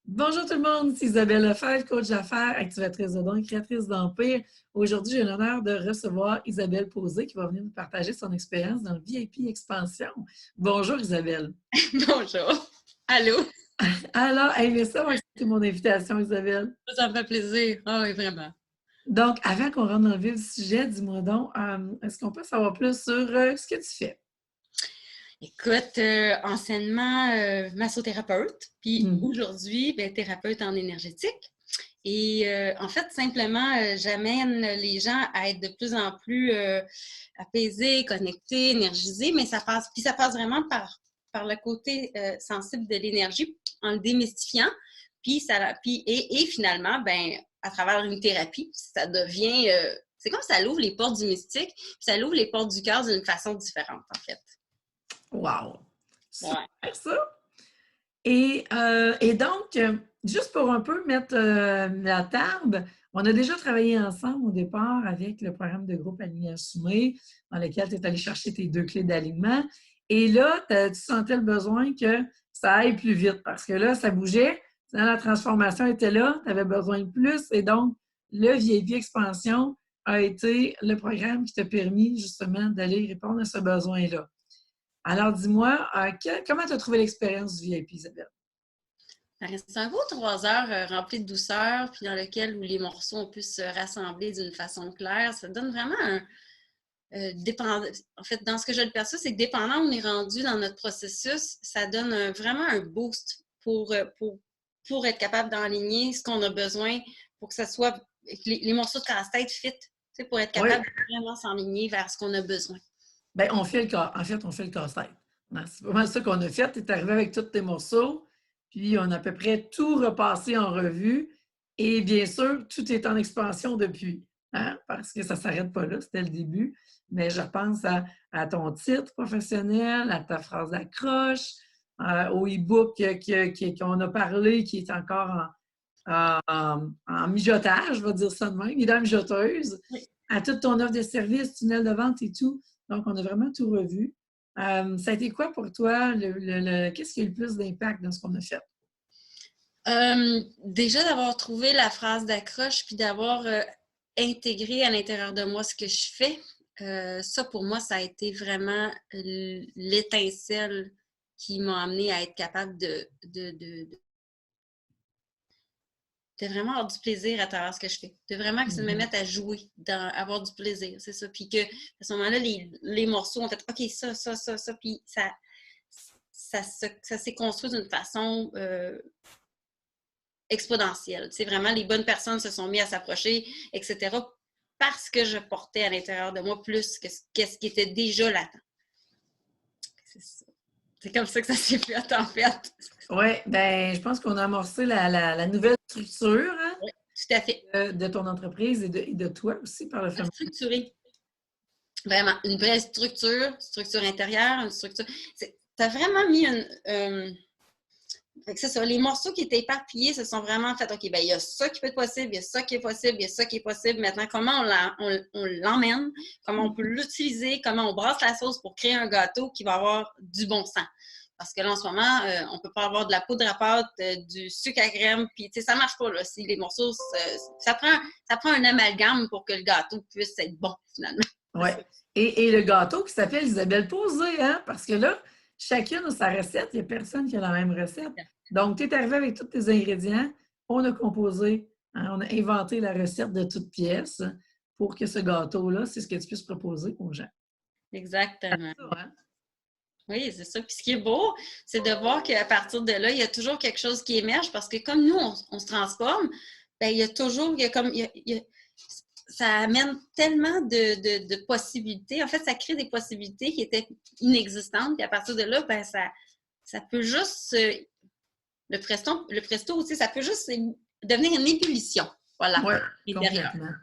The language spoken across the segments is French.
Bonjour tout le monde, c'est Isabelle Lefebvre, coach d'affaires, activatrice de dons et créatrice d'Empire. Aujourd'hui, j'ai l'honneur de recevoir Isabelle Posé qui va venir nous partager son expérience dans le VIP Expansion. Bonjour Isabelle. Bonjour. Allô? Alors, merci d'avoir accepté mon invitation Isabelle. Ça me fait plaisir. Ah oui, vraiment. Donc, avant qu'on rentre dans le vif du sujet, dis-moi donc, est-ce qu'on peut savoir plus sur ce que tu fais? Écoute, anciennement massothérapeute, puis Mhm. aujourd'hui, thérapeute en énergétique. Et en fait, simplement, j'amène les gens à être de plus en plus apaisés, connectés, énergisés, mais ça passe vraiment par le côté sensible de l'énergie en le démystifiant. Et finalement, à travers une thérapie, ça devient, c'est comme ça l'ouvre les portes du mystique, puis ça l'ouvre les portes du cœur d'une façon différente, en fait. Wow! Ouais. Super ça! Et donc, juste pour un peu mettre la table, on a déjà travaillé ensemble au départ avec le programme de groupe Aligné Assumé, dans lequel tu es allé chercher tes 2 clés d'alignement. Et là, tu sentais le besoin que ça aille plus vite parce que là, ça bougeait, la transformation était là, tu avais besoin de plus. Et donc, le VIP Expansion a été le programme qui t'a permis justement d'aller répondre à ce besoin-là. Alors, dis-moi, comment tu as trouvé l'expérience du VIP, Isabelle? C'est un beau 3 heures rempli de douceur, puis dans lequel où les morceaux ont pu se rassembler d'une façon claire. Ça donne vraiment un dépendant. En fait, dans ce que je le perçois, c'est que dépendant où on est rendu dans notre processus, ça donne vraiment un boost pour être capable d'enligner ce qu'on a besoin pour que ça soit que les morceaux de casse-tête fit, pour être Oui. capable de vraiment s'enligner vers ce qu'on a besoin. Bien, on fait le casse-tête. C'est pas mal ça qu'on a fait. Tu es arrivé avec tous tes morceaux, puis on a à peu près tout repassé en revue. Et bien sûr, tout est en expansion depuis, hein, parce que ça ne s'arrête pas là, c'était le début. Mais je pense à ton titre professionnel, à ta phrase d'accroche, au e-book qu'on a parlé, qui est encore en mijotage, je vais dire ça de même, il est dans la mijoteuse, Oui. à toute ton offre de service, tunnel de vente et tout. Donc, on a vraiment tout revu. Ça a été quoi pour toi? Qu'est-ce qui a eu le plus d'impact dans ce qu'on a fait? Déjà d'avoir trouvé la phrase d'accroche, puis d'avoir intégré à l'intérieur de moi ce que je fais, ça pour moi, ça a été vraiment l'étincelle qui m'a amené à être capable de vraiment avoir du plaisir à travers ce que je fais. De vraiment que ça me mette à jouer, avoir du plaisir, c'est ça. Puis que à ce moment-là, les morceaux ont fait OK, ça, puis ça s'est construit d'une façon exponentielle. C'est vraiment les bonnes personnes se sont mis à s'approcher, etc. parce que je portais à l'intérieur de moi plus que ce qui était déjà latent. C'est comme ça que ça s'est fait, en fait. Oui, bien, je pense qu'on a amorcé la nouvelle structure, hein, Oui, tout à fait. de ton entreprise et de toi aussi par le fait. Structuré. Vraiment, une vraie structure intérieure, une structure. Tu as vraiment mis une. C'est ça, les morceaux qui étaient éparpillés se sont vraiment fait, OK, il y a ça qui peut être possible, il y a ça qui est possible, il y a ça qui est possible. Maintenant, comment on l'emmène, comment on peut l'utiliser, comment on brasse la sauce pour créer un gâteau qui va avoir du bon sens. Parce que là, en ce moment, on ne peut pas avoir de la poudre à pâte, du sucre à crème, puis ça ne marche pas, là. Si les morceaux, ça prend un amalgame pour que le gâteau puisse être bon, finalement. Oui. Et le gâteau qui s'appelle Isabelle Posé, hein? Parce que là, chacune a sa recette, il n'y a personne qui a la même recette. Donc, tu es arrivé avec tous tes ingrédients, on a composé, hein, on a inventé la recette de toutes pièces pour que ce gâteau-là, c'est ce que tu puisses proposer aux gens. Exactement. Ça, hein? Oui, c'est ça. Puis ce qui est beau, c'est de voir qu'à partir de là, il y a toujours quelque chose qui émerge parce que comme nous, on se transforme, il y a toujours, ça amène tellement de possibilités. En fait, ça crée des possibilités qui étaient inexistantes. Puis à partir de là, ça peut juste, le presto aussi, ça peut juste devenir une ébullition. Voilà, Oui, intérieure. complètement. Oui.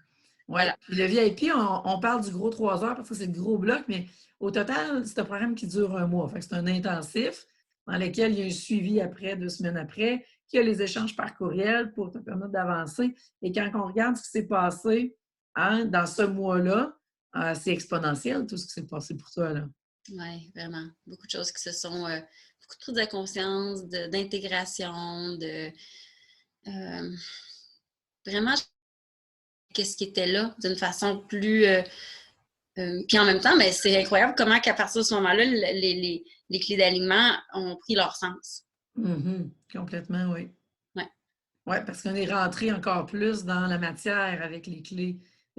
Voilà. Puis le VIP, on parle du gros 3 heures parce que c'est le gros bloc, mais au total, c'est un programme qui dure 1 mois. Fait que c'est un intensif dans lequel il y a un suivi après, 2 semaines après, qu'il y a les échanges par courriel pour te permettre d'avancer. Et quand on regarde ce qui s'est passé, hein, dans ce mois-là, c'est exponentiel tout ce qui s'est passé pour toi, là. Oui, vraiment. Beaucoup de choses qui se sont. Beaucoup de prises de conscience, d'intégration, vraiment qu'est-ce qui était là d'une façon plus... puis en même temps, ben, c'est incroyable comment qu'à partir de ce moment-là, les clés d'alignement ont pris leur sens. Complètement, oui. Ouais. Oui, parce qu'on est rentré encore plus dans la matière avec les clés,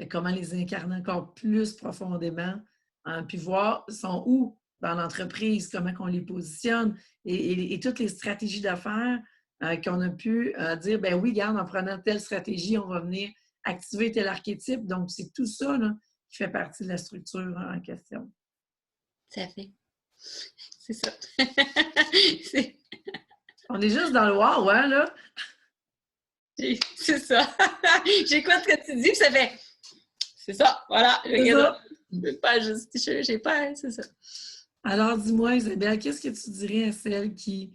comment les incarner encore plus profondément, hein, puis voir sont où dans l'entreprise, comment on les positionne et toutes les stratégies d'affaires qu'on a pu dire, ben oui, regarde, en prenant telle stratégie, on va venir activer tel archétype. Donc, c'est tout ça là, qui fait partie de la structure en question. Ça fait. C'est ça. On est juste dans le wow, hein, là? C'est ça. J'écoute ce que tu dis, puis ça fait. C'est ça, voilà. C'est ça. J'ai pas, c'est ça. Alors, dis-moi, Isabelle, qu'est-ce que tu dirais à celles qui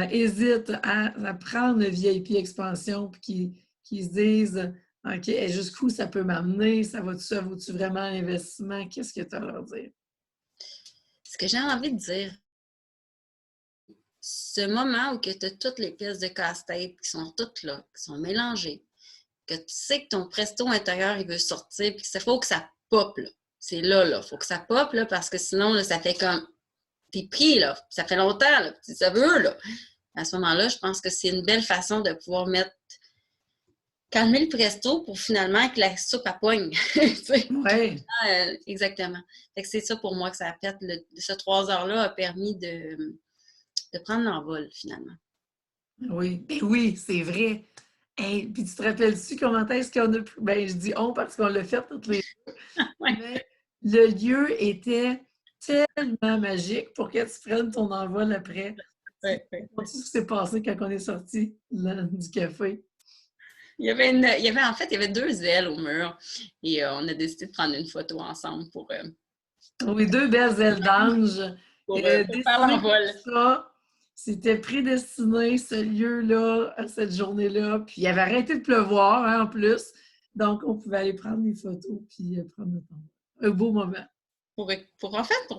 hésitent à prendre le VIP Expansion puis qui se disent OK, jusqu'où ça peut m'amener? Ça vaut-tu vraiment l'investissement? Qu'est-ce que tu as à leur dire? Ce que j'ai envie de dire, ce moment où tu as toutes les pièces de casse-tête qui sont toutes là, qui sont mélangées, que tu sais que ton presto intérieur, il veut sortir, puis qu'il faut que ça pop, là. C'est là, il faut que ça pop, là, parce que sinon, là, ça fait comme... T'es pris, là. Ça fait longtemps, là. Ça veut, là. À ce moment-là, je pense que c'est une belle façon de pouvoir calmer le presto pour finalement que la soupe à poigne. Oui. Exactement. Fait que c'est ça pour moi que ça a fait. Ce 3 heures-là a permis de prendre l'envol, finalement. Oui, ben oui, c'est vrai. Hey, puis tu te rappelles-tu comment est-ce qu'on a pu... Ben, je dis on parce qu'on l'a fait toutes les deux. Ouais. Mais le lieu était tellement magique pour que tu prennes ton envol après. Ouais. Tu sais ce qui s'est passé quand on est sorti du café? Il y avait 2 ailes au mur et on a décidé de prendre une photo ensemble pour Oui, deux belles ailes d'ange. faire Dessinées l'envol. pour ça. C'était prédestiné, ce lieu-là, à cette journée-là. Puis il avait arrêté de pleuvoir, hein, en plus. Donc, on pouvait aller prendre des photos puis prendre notre temps. Un beau moment.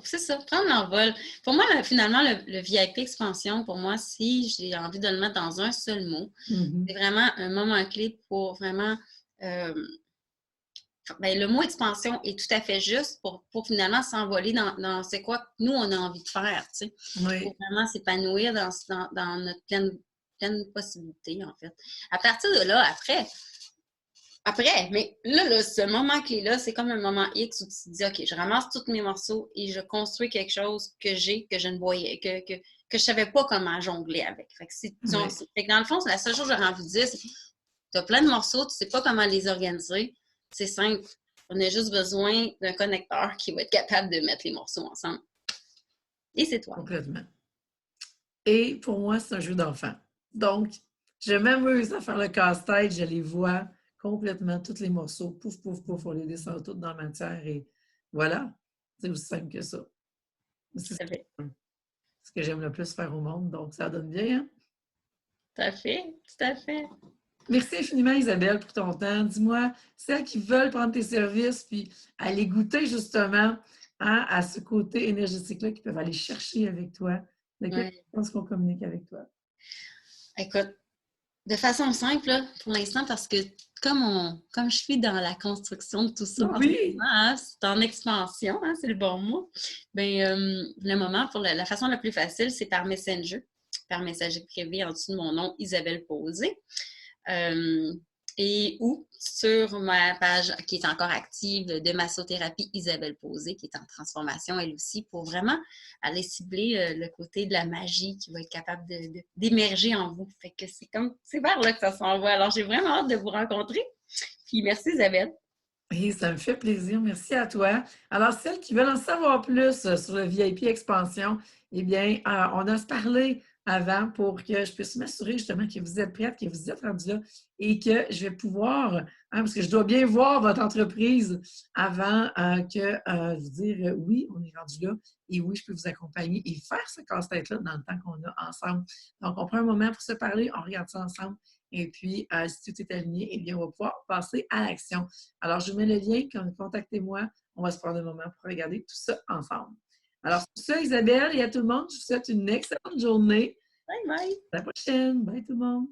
C'est ça, prendre l'envol. Pour moi, finalement, le VIP expansion, pour moi, si j'ai envie de le mettre dans un seul mot, c'est vraiment un moment clé pour vraiment... le mot expansion est tout à fait juste pour finalement s'envoler dans c'est quoi que nous, on a envie de faire, tu sais. Oui. Pour vraiment s'épanouir dans notre pleine possibilité, en fait. À partir de là, après, mais là, ce moment clé-là, c'est comme un moment X où tu te dis, OK, je ramasse tous mes morceaux et je construis quelque chose que je ne voyais, que je ne savais pas comment jongler avec. Fait que dans le fond, la seule chose que j'aurais envie de dire, c'est que tu as plein de morceaux, tu ne sais pas comment les organiser. C'est simple. On a juste besoin d'un connecteur qui va être capable de mettre les morceaux ensemble. Et c'est toi. Complètement. Et pour moi, c'est un jeu d'enfant. Donc, je m'amuse à faire le casse-tête, je les vois complètement, tous les morceaux, pouf, pouf, pouf, on les descend tous dans la matière et voilà. C'est aussi simple que ça. C'est ce que j'aime le plus faire au monde, donc ça donne bien, hein? Tout à fait, tout à fait. Merci infiniment, Isabelle, pour ton temps. Dis-moi, celles qui veulent prendre tes services puis aller goûter justement hein, à ce côté énergétique-là, qui peuvent aller chercher avec toi, de quelle façon qu'on communique avec toi? Écoute, de façon simple, là, pour l'instant, parce que comme je suis dans la construction de tout ça, Oui. c'est en expansion, hein, c'est le bon mot. Bien, le moment, pour la façon la plus facile, c'est par Messenger, par messagerie privée en dessous de mon nom, Isabelle Posé. Ou sur ma page qui est encore active de massothérapie Isabelle Posé, qui est en transformation elle aussi, pour vraiment aller cibler le côté de la magie qui va être capable d'émerger en vous. Fait que c'est vers là que ça s'en va. Alors, j'ai vraiment hâte de vous rencontrer. Puis merci Isabelle. Oui, ça me fait plaisir. Merci à toi. Alors, celles qui veulent en savoir plus sur le VIP Expansion, eh bien, on a se parlé avant pour que je puisse m'assurer justement que vous êtes prête, que vous êtes rendu là et que je vais pouvoir, hein, parce que je dois bien voir votre entreprise avant que vous dire oui, on est rendu là et oui, je peux vous accompagner et faire ce casse-tête-là dans le temps qu'on a ensemble. Donc, on prend un moment pour se parler, on regarde ça ensemble et puis, si tout est aligné, eh bien, on va pouvoir passer à l'action. Alors, je vous mets le lien, contactez-moi. On va se prendre un moment pour regarder tout ça ensemble. Alors, sur ça, Isabelle et à tout le monde, je vous souhaite une excellente journée. Bye bye. À la prochaine. Bye tout le monde.